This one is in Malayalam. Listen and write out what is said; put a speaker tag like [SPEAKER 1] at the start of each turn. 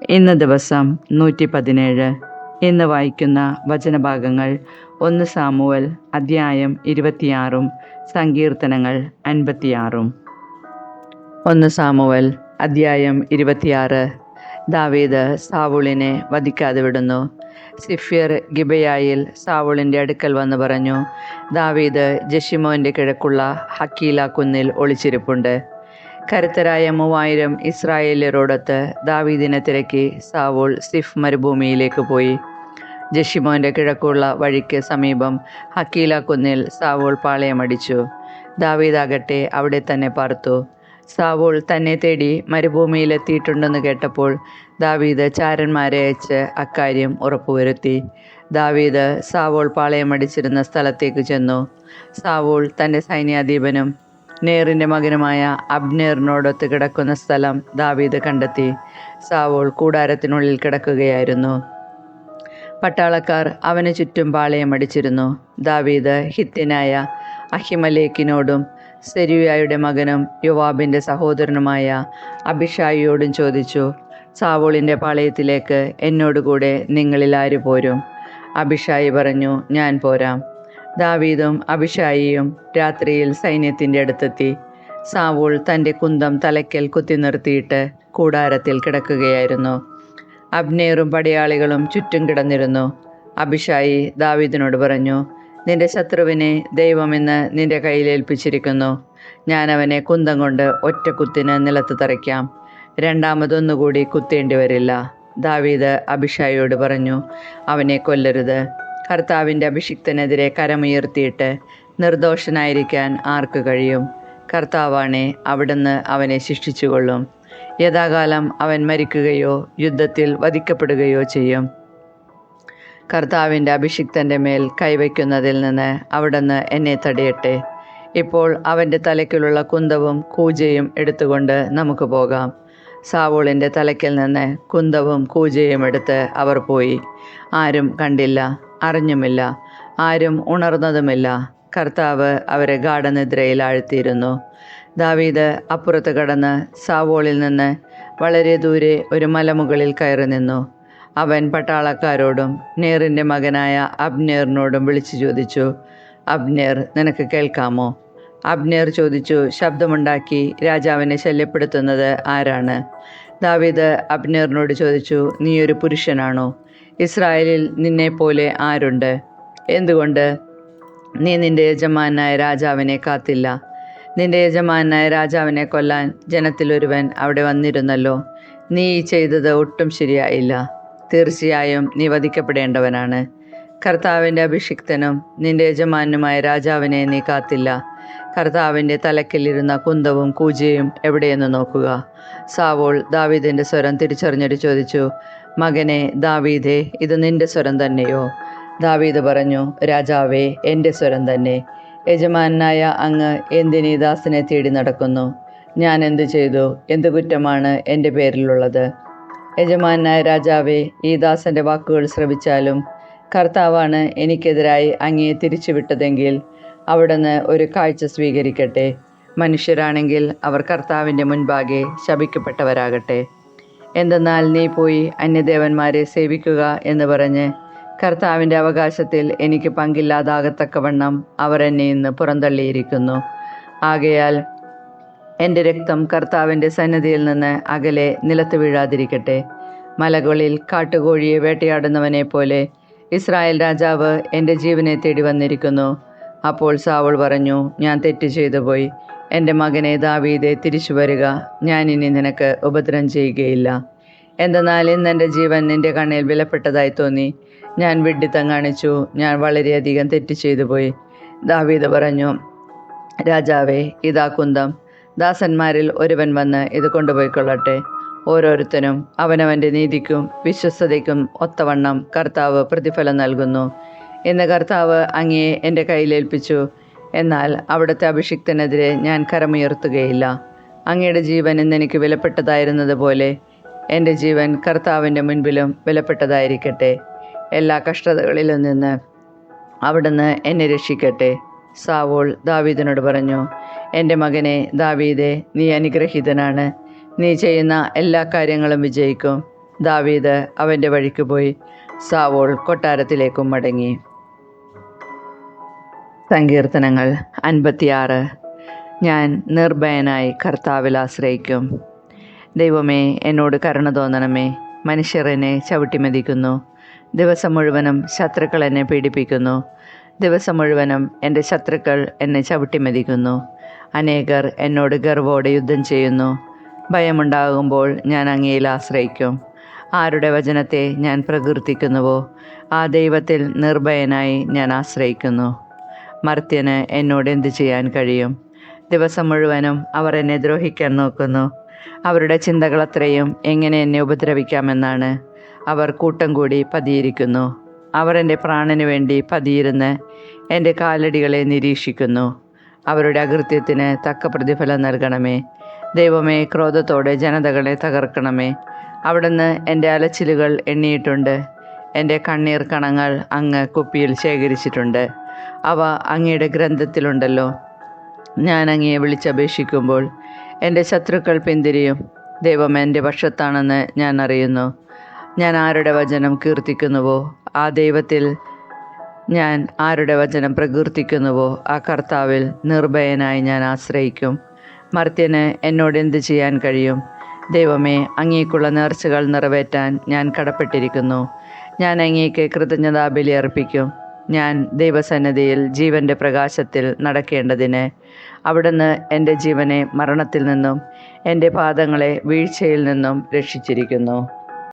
[SPEAKER 1] ഇന്ന് ദിവസം 117. ഇന്ന് വായിക്കുന്ന വചനഭാഗങ്ങൾ 1 സാമുവൽ അദ്ധ്യായം 26 സങ്കീർത്തനങ്ങൾ 56. 1 സാമുവൽ അദ്ധ്യായം 26. ദാവീദ് സാവൂളിനെ വധിക്കാതെ വിടുന്നു. സിഫ്യർ ഗിബയായിൽ സാവൂളിൻ്റെ അടുക്കൽ വന്ന് പറഞ്ഞു, ദാവീദ് ജെഷിമോൻ്റെ കിഴക്കുള്ള ഹക്കീല കുന്നിൽ ഒളിച്ചിരിപ്പുണ്ട്. കരുത്തരായ 3000 ഇസ്രായേല്യരോടൊത്ത് ദാവീദിനെ തിരക്കി സാവൂൾ സിഫ് മരുഭൂമിയിലേക്ക് പോയി. ജെഷിമോൻ്റെ കിഴക്കുള്ള വഴിക്ക് സമീപം ഹക്കീല കുന്നിൽ സാവൂൾ പാളയമടിച്ചു. ദാവീദാകട്ടെ അവിടെ തന്നെ പാർത്തു. സാവൂൾ തന്നെ തേടി മരുഭൂമിയിലെത്തിയിട്ടുണ്ടെന്ന് കേട്ടപ്പോൾ ദാവീദ് ചാരന്മാരെ അയച്ച് അക്കാര്യം ഉറപ്പുവരുത്തി. ദാവീദ് സാവൂൾ പാളയമടിച്ചിരുന്ന സ്ഥലത്തേക്ക് ചെന്നു. സാവൂൾ തൻ്റെ സൈന്യാധിപനും നേറിൻ്റെ മകനുമായ അബ്നേറിനോടൊത്ത് കിടക്കുന്ന സ്ഥലം ദാവീദ് കണ്ടെത്തി. സാവൂൾ കൂടാരത്തിനുള്ളിൽ കിടക്കുകയായിരുന്നു. പട്ടാളക്കാർ അവന് ചുറ്റും പാളയമടിച്ചിരുന്നു. ദാവീദ് ഹിത്യനായ അഹിമലേക്കിനോടും സെരൂയയുടെ മകനും യോവാബിൻ്റെ സഹോദരനുമായ അബിഷായിയോടും ചോദിച്ചു, സാവൂളിൻ്റെ പാളയത്തിലേക്ക് എന്നോടുകൂടെ നിങ്ങളിൽ ആര് പോരും? അബിഷായി പറഞ്ഞു, ഞാൻ പോരാം. ദാവീദും അബിഷായിയും രാത്രിയിൽ സൈന്യത്തിൻ്റെ അടുത്തെത്തി. സാവൂൾ തൻ്റെ കുന്തം തലയ്ക്കൽ കുത്തി നിർത്തിയിട്ട് കൂടാരത്തിൽ കിടക്കുകയായിരുന്നു. അബ്നേറും പടയാളികളും ചുറ്റും കിടന്നിരുന്നു. അബിഷായി ദാവീദിനോട് പറഞ്ഞു, നിന്റെ ശത്രുവിനെ ദൈവം ഇന്ന് നിന്റെ കയ്യിലേൽപ്പിച്ചിരിക്കുന്നു. ഞാൻ അവനെ കുന്തം കൊണ്ട് ഒറ്റ കുത്തിന് നിലത്ത് തറയ്ക്കാം. രണ്ടാമതൊന്നുകൂടി കുത്തേണ്ടി വരില്ല. ദാവീദ് അബിഷായിയോട് പറഞ്ഞു, അവനെ കൊല്ലരുത്. കർത്താവിൻ്റെ അഭിഷിക്തനെതിരെ കരമുയർത്തിയിട്ട് നിർദോഷനായിരിക്കാൻ ആർക്ക് കഴിയും? കർത്താവാണേ അവിടുന്ന് അവനെ ശിക്ഷിച്ചുകൊള്ളും. യഥാകാലം അവൻ മരിക്കുകയോ യുദ്ധത്തിൽ വധിക്കപ്പെടുകയോ ചെയ്യും. കർത്താവിൻ്റെ അഭിഷിക്തൻ്റെ മേൽ കൈവയ്ക്കുന്നതിൽ നിന്ന് അവിടുന്ന് എന്നെ തടയട്ടെ. ഇപ്പോൾ അവൻ്റെ തലയ്ക്കിലുള്ള കുന്തവും കൂജയും എടുത്തുകൊണ്ട് നമുക്ക് പോകാം. സാവൂളിൻ്റെ തലയ്ക്കിൽ നിന്ന് കുന്തവും കൂജയും എടുത്ത് അവർ പോയി. ആരും കണ്ടില്ല, അറിഞ്ഞുമില്ല, ആരും ഉണർന്നതുമില്ല. കർത്താവ് അവരെ ഗാഢനിദ്രയിൽ ആഴ്ത്തിയിരുന്നു. ദാവീദ് അപ്പുറത്ത് കടന്ന് സാവൂളിൽ നിന്ന് വളരെ ദൂരെ ഒരു മലമുകളിൽ കയറി നിന്നു. അവൻ പട്ടാളക്കാരോടും നേറിൻ്റെ മകനായ അബ്നേറിനോടും വിളിച്ചു ചോദിച്ചു, അബ്നേർ, നിനക്ക് കേൾക്കാമോ? അബ്നേർ ചോദിച്ചു, ശബ്ദമുണ്ടാക്കി രാജാവിനെ ശല്യപ്പെടുത്തുന്നത് ആരാണ്? ദാവീദ് അബ്നേറിനോട് ചോദിച്ചു, നീ ഒരു പുരുഷനാണോ? ഇസ്രായേലിൽ നിന്നെപ്പോലെ ആരുണ്ട്? എന്തുകൊണ്ട് നീ നിന്റെ യജമാനായ രാജാവിനെ കാത്തില്ല? നിന്റെ യജമാനായ രാജാവിനെ കൊല്ലാൻ ജനത്തിലൊരുവൻ അവിടെ വന്നിരുന്നല്ലോ. നീ ചെയ്തത് ഒട്ടും ശരിയായില്ല. തീർച്ചയായും നീ വധിക്കപ്പെടേണ്ടവനാണ്. കർത്താവിൻ്റെ അഭിഷിക്തനും നിന്റെ യജമാനുമായ രാജാവിനെ നീ കാത്തില്ല. കർത്താവിൻ്റെ തലക്കിലിരുന്ന കുന്തവും കൂജയും എവിടെയെന്ന് നോക്കുക. സാവൂൾ ദാവീദിൻ്റെ സ്വരം തിരിച്ചറിഞ്ഞിട്ട് ചോദിച്ചു, മകനെ ദാവീദേ, ഇത് നിന്റെ സ്വരം തന്നെയോ? ദാവീദ് പറഞ്ഞു, രാജാവേ, എൻ്റെ സ്വരം തന്നെ. യജമാനായ അങ്ങ് എന്തിനീ ദാസനെ തേടി നടക്കുന്നു? ഞാൻ എന്തു ചെയ്തു? എന്തു കുറ്റമാണ് എൻ്റെ പേരിലുള്ളത്? യജമാനായ രാജാവേ, ഈ ദാസൻ്റെ വാക്കുകൾ ശ്രവിച്ചാലും കർത്താവാണ് എനിക്കെതിരായി അങ്ങയെ തിരിച്ചുവിട്ടതെങ്കിൽ അവിടുന്ന് ഒരു കാഴ്ച സ്വീകരിക്കട്ടെ. മനുഷ്യരാണെങ്കിൽ അവർ കർത്താവിൻ്റെ മുൻപാകെ ശപിക്കപ്പെട്ടവരാകട്ടെ. എന്തെന്നാൽ നീ പോയി അന്യദേവന്മാരെ സേവിക്കുക എന്ന് പറഞ്ഞ് കർത്താവിൻ്റെ അവകാശത്തിൽ എനിക്ക് പങ്കില്ലാതാകത്തക്കവണ്ണം അവർ എന്നെ ഇന്ന് പുറന്തള്ളിയിരിക്കുന്നു. ആകയാൽ എൻ്റെ രക്തം കർത്താവിൻ്റെ സന്നിധിയിൽ നിന്ന് അകലെ നിലത്ത് വീഴാതിരിക്കട്ടെ. മലകളിൽ കാട്ടുകോഴിയെ വേട്ടയാടുന്നവനെ പോലെ ഇസ്രായേൽ രാജാവ് എൻ്റെ ജീവനെ തേടി വന്നിരിക്കുന്നു. അപ്പോൾ സാവൂൾ പറഞ്ഞു, ഞാൻ തെറ്റ് ചെയ്തു പോയി. എൻ്റെ മകനെ ദാവീദേ, തിരിച്ചു വരിക. ഞാൻ ഇനി നിനക്ക് ഉപദ്രവം ചെയ്യുകയില്ല. എന്തെന്നാൽ ഇന്ന് എൻ്റെ ജീവൻ നിൻ്റെ കണ്ണിൽ വിലപ്പെട്ടതായി തോന്നി. ഞാൻ വിഡ്ഢിത്തം കാണിച്ചു. ഞാൻ വളരെയധികം തെറ്റ് ചെയ്തു പോയി. ദാവീദ് പറഞ്ഞു, രാജാവേ, ഇതാ കുന്തം. ദാസന്മാരിൽ ഒരുവൻ വന്ന് ഇത് കൊണ്ടുപോയിക്കൊള്ളട്ടെ. ഓരോരുത്തനും അവനവൻ്റെ നീതിക്കും വിശ്വസ്തതയ്ക്കും ഒത്തവണ്ണം കർത്താവ് പ്രതിഫലം നൽകുന്നു. ഇന്ന് കർത്താവ് അങ്ങയെ എൻ്റെ കയ്യിലേൽപ്പിച്ചു. എന്നാൽ അവിടുത്തെ അഭിഷിക്തനെതിരെ ഞാൻ കരമുയർത്തുകയില്ല. അങ്ങയുടെ ജീവൻ ഇന്നെനിക്ക് വിലപ്പെട്ടതായിരുന്നത് പോലെ എൻ്റെ ജീവൻ കർത്താവിൻ്റെ മുൻപിലും വിലപ്പെട്ടതായിരിക്കട്ടെ. എല്ലാ കഷ്ടതകളിലും നിന്ന് അവിടുന്ന് എന്നെ രക്ഷിക്കട്ടെ. സാവൂൾ ദാവീദിനോട് പറഞ്ഞു, എൻ്റെ മകനെ ദാവീദേ, നീ അനുഗ്രഹീതനാണ്. നീ ചെയ്യുന്ന എല്ലാ കാര്യങ്ങളും വിജയിക്കും. ദാവീദ് അവൻ്റെ വഴിക്ക് പോയി. സാവോൾ കൊട്ടാരത്തിലേക്കും മടങ്ങി. സങ്കീർത്തനങ്ങൾ 56. ഞാൻ നിർഭയനായി കർത്താവിൽ ആശ്രയിക്കും. ദൈവമേ, എന്നോട് കരുണ തോന്നണമേ. മനുഷ്യർ എന്നെ ചവിട്ടിമെതിക്കുന്നു. ദിവസം മുഴുവനും ശത്രുക്കൾ എന്നെ പീഡിപ്പിക്കുന്നു. ദിവസം മുഴുവനും എൻ്റെ ശത്രുക്കൾ എന്നെ ചവിട്ടിമെതിക്കുന്നു. അനേകർ എന്നോട് ഗർവോടെ യുദ്ധം ചെയ്യുന്നു. ഭയമുണ്ടാകുമ്പോൾ ഞാൻ അങ്ങയിൽ ആശ്രയിക്കും. ആരുടെ വചനത്തെ ഞാൻ പ്രകീർത്തിക്കുന്നുവോ ആ ദൈവത്തിൽ നിർഭയനായി ഞാൻ ആശ്രയിക്കുന്നു. മർത്യന് എന്നോട് എന്തു ചെയ്യാൻ കഴിയും? ദിവസം മുഴുവനും അവർ എന്നെ ദ്രോഹിക്കാൻ നോക്കുന്നു. അവരുടെ ചിന്തകളത്രയും എങ്ങനെ എന്നെ ഉപദ്രവിക്കാമെന്നാണ്. അവർ കൂട്ടം കൂടി പതിയിരിക്കുന്നു. അവർ എൻ്റെ പ്രാണന് വേണ്ടി പതിയിരുന്ന് എൻ്റെ കാലടികളെ നിരീക്ഷിക്കുന്നു. അവരുടെ അകൃത്യത്തിന് തക്ക പ്രതിഫലം നൽകണമേ. ദൈവമേ, ക്രോധത്തോടെ ജനതകളെ തകർക്കണമേ. അവിടുന്ന് എൻ്റെ അലച്ചിലുകൾ എണ്ണിയിട്ടുണ്ട്. എൻ്റെ കണ്ണീർ കണങ്ങൾ അങ്ങ് കുപ്പിയിൽ ശേഖരിച്ചിട്ടുണ്ട്. അവ അങ്ങയുടെ ഗ്രന്ഥത്തിലുണ്ടല്ലോ. ഞാൻ അങ്ങയെ വിളിച്ചപേക്ഷിക്കുമ്പോൾ എൻ്റെ ശത്രുക്കൾ പിന്തിരിയും. ദൈവം എൻ്റെ പക്ഷത്താണെന്ന് ഞാൻ അറിയുന്നു. ഞാൻ ആരുടെ വചനം കീർത്തിക്കുന്നുവോ ആ ദൈവത്തിൽ, ഞാൻ ആരുടെ വചനം പ്രകീർത്തിക്കുന്നുവോ ആ കർത്താവിൽ നിർഭയനായി ഞാൻ ആശ്രയിക്കും. മർത്യന് എന്നോട് എന്ത് ചെയ്യാൻ കഴിയും? ദൈവമേ, അങ്ങേക്കുള്ള നേർച്ചകൾ നിറവേറ്റാൻ ഞാൻ കടപ്പെട്ടിരിക്കുന്നു. ഞാൻ അങ്ങേക്ക് കൃതജ്ഞതാബലി അർപ്പിക്കും. ഞാൻ ദൈവസന്നിധിയിൽ ജീവൻ്റെ പ്രകാശത്തിൽ നടക്കേണ്ടതിന് അവിടുന്ന് എൻ്റെ ജീവനെ മരണത്തിൽ നിന്നും എൻ്റെ പാദങ്ങളെ വീഴ്ചയിൽ നിന്നും രക്ഷിച്ചിരിക്കുന്നു.